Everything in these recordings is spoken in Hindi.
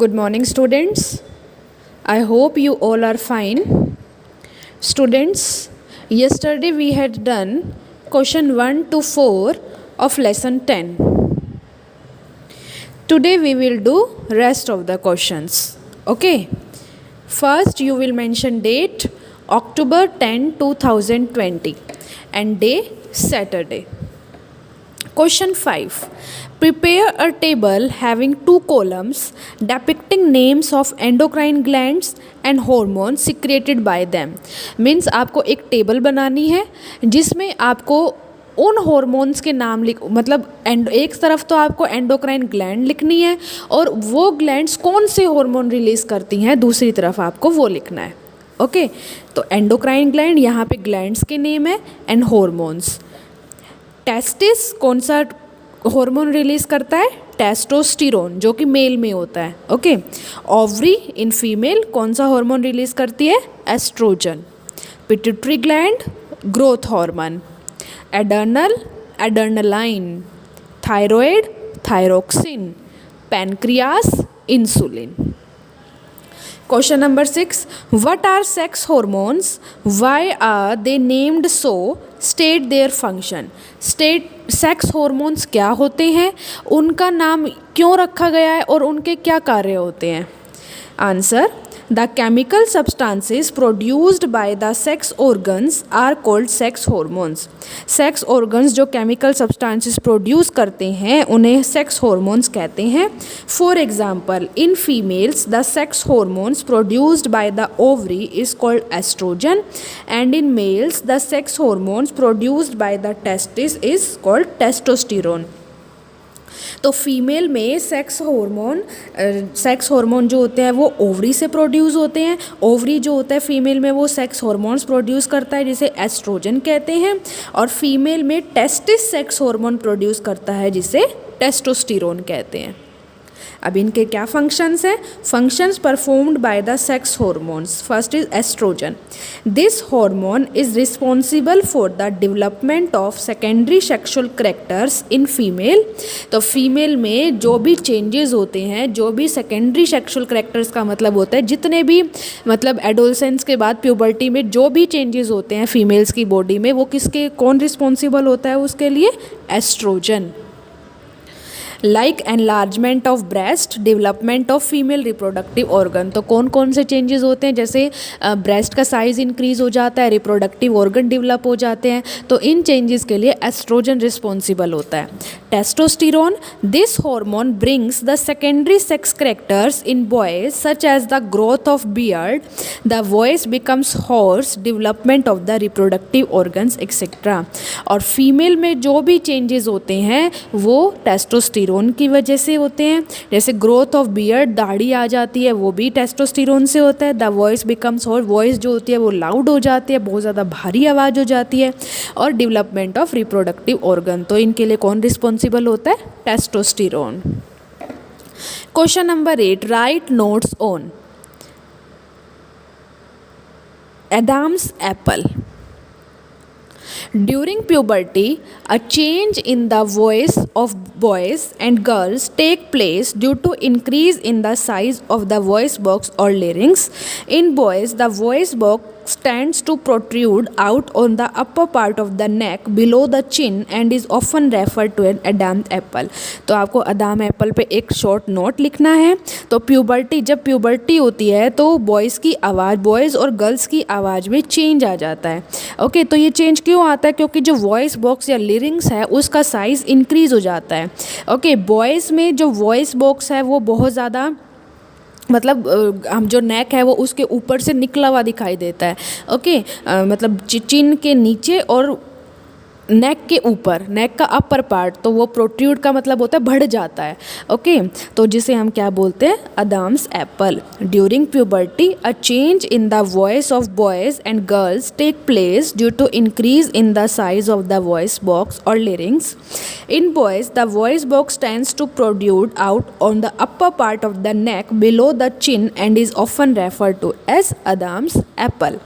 Good morning, students. I hope you all are fine. Students, yesterday we had done question 1 to 4 of lesson 10. Today we will do rest of the questions. Okay. First you will mention date October 10, 2020 and day Saturday. Question 5. Prepare a table having two columns depicting names of endocrine glands and hormones secreted by them. Means आपको एक टेबल बनानी है जिसमें आपको उन हॉर्मोन्स के नाम एक तरफ तो आपको एंडोक्राइन ग्लैंड लिखनी है और वो ग्लैंड्स कौन से हार्मोन रिलीज़ करती हैं दूसरी तरफ आपको वो लिखना है. ओके तो एंडोक्राइन ग्लैंड, यहाँ पे ग्लैंड्स के नेम है एंड हॉर्मोन्स. टेस्टिस कौन सा हार्मोन रिलीज करता है? टेस्टोस्टेरोन, जो कि मेल में होता है. ओके. ओवरी इन फीमेल कौन सा हार्मोन रिलीज करती है? Oestrogen. Pituitary gland growth hormone. Adrenal adrenaline. Thyroid thyroxine. Pancreas insulin. Question number 6. What are sex hormones? Why are they named so? State their function. State sex hormones क्या होते हैं, उनका नाम क्यों रखा गया है और उनके क्या कार्य होते हैं. Answer. The chemical substances produced by the sex organs are called sex hormones. Sex organs जो केमिकल सब्सटेंसेस प्रोड्यूस करते हैं उन्हें सेक्स हॉर्मोन्स कहते हैं. For example, in females the sex hormones produced by the ovary is called estrogen and in males the sex hormones produced by the testis is called testosterone. तो फीमेल में सेक्स हार्मोन जो होते हैं वो ओवरी से प्रोड्यूस होते हैं. ओवरी जो होता है फीमेल में वो सेक्स हार्मोन्स प्रोड्यूस करता है जिसे एस्ट्रोजन कहते हैं, और फीमेल में टेस्टिस सेक्स हार्मोन प्रोड्यूस करता है जिसे टेस्टोस्टेरोन कहते हैं. अब इनके क्या फंक्शंस हैं? Functions performed by the sex hormones. First is estrogen. This hormone is responsible for the development of secondary sexual characters in female. तो फीमेल में जो भी चेंजेस होते हैं, जो भी सेकेंडरी सेक्सुअल कैरेक्टर्स का मतलब होता है, जितने भी एडोलसेंस के बाद प्यूबर्टी में जो भी चेंजेस होते हैं फीमेल्स की बॉडी में, वो किसके कौन रिस्पॉन्सिबल होता है उसके लिए? Estrogen. Like enlargement of breast, development of female reproductive organ. तो कौन कौन से चेंजेस होते हैं? जैसे ब्रेस्ट का साइज इंक्रीज हो जाता है, रिप्रोडक्टिव ऑर्गन डेवलप हो जाते हैं, तो इन चेंजेस के लिए एस्ट्रोजन रिस्पॉन्सिबल होता है. Testosterone. This hormone brings the secondary sex characters in boys such as the growth of beard, the voice becomes hoarse, development of the reproductive organs etcetera. और फीमेल में जो भी चेंजेस होते हैं वो टेस्टोस्टेरोन की वजह से होते हैं. जैसे ग्रोथ ऑफ बियर्ड, दाढ़ी आ जाती है, वो भी टेस्टोस्टेरोन से होता है. The voice becomes horse, voice जो होती है वो लाउड हो जाती है, बहुत ज़्यादा भारी आवाज़ हो जाती है. और डेवलपमेंट ऑफ रिप्रोडक्टिव ऑर्गन, तो इनके लिए कौन रिस्पॉन्सिबल होता है? Testosterone. Question number 8. Right notes on Adam's apple. During puberty, a change in the voice of boys and girls take place due to increase in the size of the voice box or larynx. In boys, the voice box tends to protrude out on the upper part of the neck below the chin and is often referred to as Adam's apple. तो आपको अदाम एप्पल पे एक शॉर्ट नोट लिखना है. तो जब प्यूबर्टी होती है तो बॉयज़ की आवाज़, बॉयज़ और गर्ल्स की आवाज़ में चेंज आ जाता है. ओके तो ये चेंज क्यों आता है? क्योंकि जो वॉइस बॉक्स या लिरिंग्स है उसका साइज़ इंक्रीज़ हो जाता है. ओके बॉयज़ में जो वॉइस बॉक्स है वो बहुत ज़्यादा हम जो नेक है वो उसके ऊपर से निकला हुआ दिखाई देता है. ओके चिन के नीचे और नेक के ऊपर, नेक का अपर पार्ट, तो वो प्रोट्रूड का मतलब होता है बढ़ जाता है. ओके तो जिसे हम क्या बोलते हैं? Adam's apple. During puberty a change in the voice of boys and girls take place due to increase in the size of the voice box और larynx. In boys the voice box tends to protrude out on the upper part of the neck below the chin and is often referred to as Adam's apple.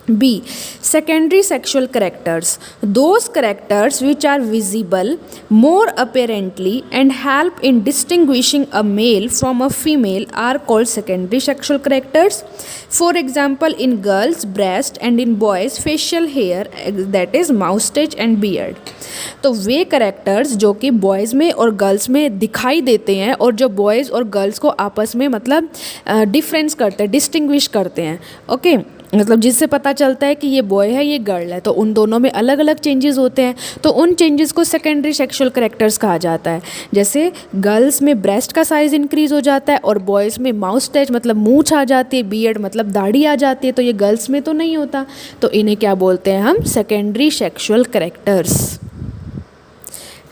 B. Secondary sexual characters. Those characters which are visible more apparently and help in distinguishing a male from a female are called secondary sexual characters. For example, in girls, breast, and in boys, facial hair, that is moustache and beard. तो वे करेक्टर्स जो कि बॉयज़ में और गर्ल्स में दिखाई देते हैं और जो बॉयज़ और गर्ल्स को आपस में मतलब डिफरेंस करते हैं, डिस्टिंग्विश करते हैं, ओके मतलब जिससे पता चलता है कि ये बॉय है ये गर्ल है, तो उन दोनों में अलग अलग चेंजेस होते हैं, तो उन चेंजेस को सेकेंडरी सेक्सुअल करेक्टर्स कहा जाता है। जैसे गर्ल्स में ब्रेस्ट का साइज़ इंक्रीज़ हो जाता है और बॉयज़ में माउस्टैच मतलब मूंछ आ जाती है, बियर्ड मतलब दाढ़ी आ जाती है, तो ये गर्ल्स में तो नहीं होता, तो इन्हें क्या बोलते हैं हम, secondary sexual characters.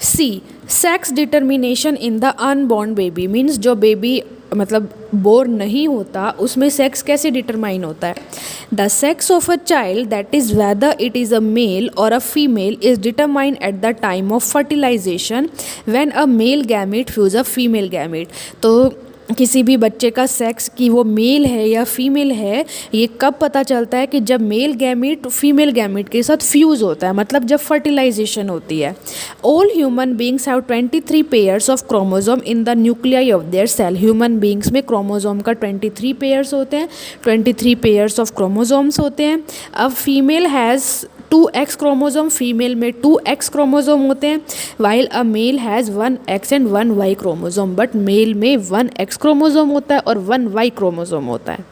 C. Sex determination in the unborn baby means जो बेबी मतलब बोर्न नहीं होता उसमें सेक्स कैसे डिटरमाइन होता है। The sex of a child that is whether it is a male or a female is determined at the time of fertilisation when a male gamete fuse a female gamete. तो किसी भी बच्चे का सेक्स कि वो मेल है या फीमेल है ये कब पता चलता है कि जब मेल गैमेट फीमेल गैमेट के साथ फ्यूज़ होता है, मतलब जब फर्टिलाइजेशन होती है। All human beings have 23 pairs of chromosome in the nuclei of their cell. Human beings में क्रोमोजोम का 23 पेयर्स होते हैं, 23 पेयर्स ऑफ क्रोमोजोम्स होते हैं। अब female has 2x chromosome, female में 2x क्रोमोजोम होते हैं, while a male has 1x and 1y chromosome, but male में 1x क्रोमोजोम होता है और 1y क्रोमोजोम होता है।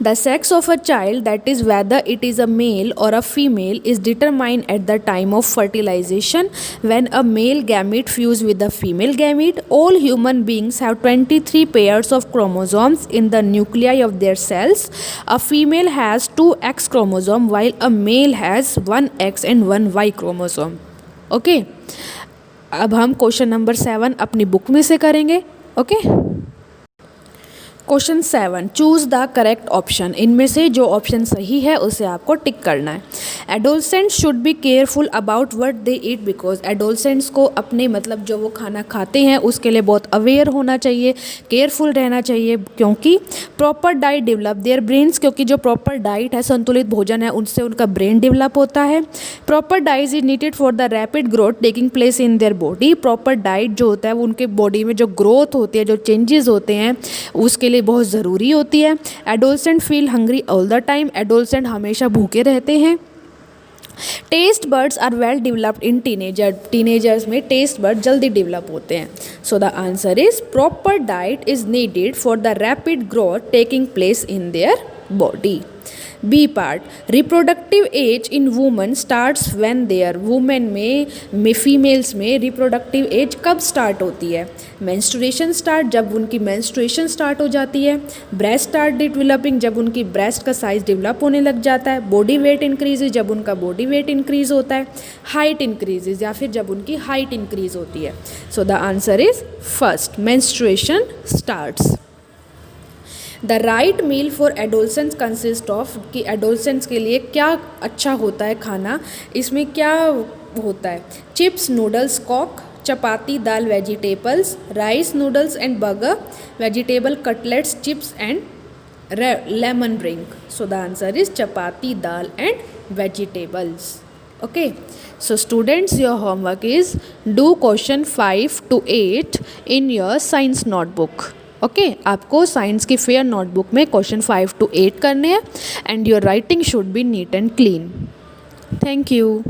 The sex of a child, that is whether it is a male or a female, is determined at the time of fertilization when a male gamete fuse with a female gamete. All human beings have 23 pairs of chromosomes in the nuclei of their cells. A female has 2x chromosome while a male has 1x and 1y chromosome. Okay? अब हम क्वेश्चन नंबर 7 अपनी बुक में से करेंगे। Okay question 7, choose the correct option. इनमें से जो ऑप्शन सही है उसे आपको टिक करना है। Adolescents should be careful about what they eat because adolescents को अपने मतलब जो वो खाना खाते हैं उसके लिए बहुत अवेयर होना चाहिए, केयरफुल रहना चाहिए, क्योंकि proper diet develop their brains, क्योंकि जो प्रॉपर डाइट है, संतुलित भोजन है, उनसे उनका ब्रेन डेवलप होता है। Proper diet is needed for the rapid growth taking place in their body. Proper diet जो होता है वो उनके बॉडी में जो ग्रोथ होती है, जो चेंजेस होते हैं उसके लिए बहुत ज़रूरी होती है। Adolescent feel hungry all the time, adolescent हमेशा भूखे रहते हैं। Taste buds are well developed in teenagers में टेस्ट बर्ड जल्दी डेवलप होते हैं। So the answer is proper diet is needed for the rapid growth taking place in their body. B part, reproductive age in women starts when there, women में फीमेल्स में रिप्रोडक्टिव एज कब स्टार्ट होती है। मेंस्ट्रुएशन स्टार्ट, जब उनकी मेंस्ट्रुएशन स्टार्ट हो जाती है। ब्रेस्ट स्टार्ट डेवलपिंग, जब उनकी ब्रेस्ट का साइज डेवलप होने लग जाता है। बॉडी वेट इंक्रीजेज, जब उनका बॉडी वेट इंक्रीज होता है। हाइट इंक्रीजेज, या फिर जब उनकी हाइट इंक्रीज होती है। So the answer is first, menstruation starts. The right meal for adolescents consist of, कि एडोलसेंट्स के लिए क्या अच्छा होता है खाना, इसमें क्या होता है। Chips, noodles, coke, chapati, dal, vegetables, rice, noodles and burger, vegetable cutlets, chips and lemon drink. So the answer is chapati, dal and vegetables. Okay, so students, your homework is do question 5 to 8 in your science notebook. Okay आपको साइंस की फेयर नोटबुक में क्वेश्चन 5 to 8 करने हैं and your writing should be neat and clean. Thank you.